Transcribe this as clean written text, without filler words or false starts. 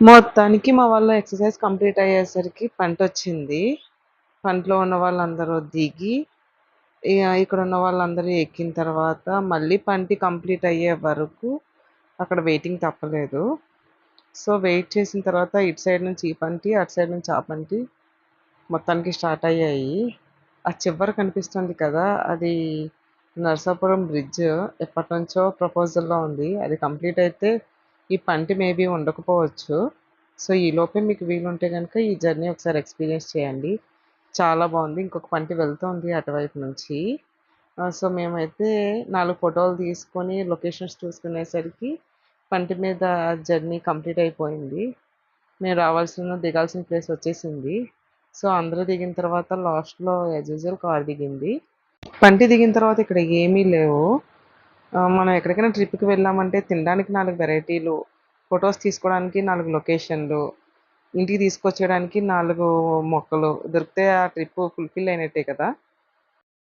మొత్తానికి మా వాళ్ళు ఎక్సర్సైజ్ కంప్లీట్ అయ్యేసరికి పంటొచ్చింది. పంటలో ఉన్న వాళ్ళందరూ దిగి, ఇక్కడ ఉన్న వాళ్ళందరూ ఎక్కిన తర్వాత మళ్ళీ పంటి కంప్లీట్ అయ్యే వరకు అక్కడ వెయిటింగ్ తప్పలేదు. సో, వెయిట్ చేసిన తర్వాత ఇటు సైడ్ నుంచి ఈ పంటి, అటు సైడ్ నుంచి ఆ పంటి మొత్తానికి స్టార్ట్ అయ్యాయి. ఆ చివర కనిపిస్తుంది కదా! అది నరసాపురం బ్రిడ్జ్. ఎప్పటినుంచో ప్రపోజల్‌లో ఉంది. అది కంప్లీట్ అయితే ఈ పంటి మేబీ ఉండకపోవచ్చు. సో, ఈలోపే మీకు వీలుంటే గనుక ఈ జర్నీ ఒకసారి ఎక్స్‌పీరియన్స్ చేయండి. చాలా బావుంది. ఇంకొక పంటి వెళ్తోంది అటువైపు నుంచి. సో, మేమైతే 4 ఫోటోలు తీసుకొని లొకేషన్స్ చూసుకునేసరికి పంటి మీద జర్నీ కంప్లీట్ అయిపోయింది. మేము దిగాల్సిన ప్లేస్ వచ్చేసింది. సో, అందరూ దిగిన తర్వాత లాస్ట్‌లో యాజ్ యూజువల్ కార్ దిగింది. పంటి దిగిన తర్వాత ఇక్కడ ఏమీ లేవు. మనం ఎక్కడికైనా ట్రిప్‌కి వెళ్ళామంటే తినడానికి 4 వెరైటీలు, ఫోటోస్ తీసుకోవడానికి 4 లొకేషన్‌లు, ఇంటికి తీసుకొచ్చేయడానికి 4 మొక్కలు దొరికితే ఆ ట్రిప్ ఫుల్‌ఫిల్ అయినట్టే కదా!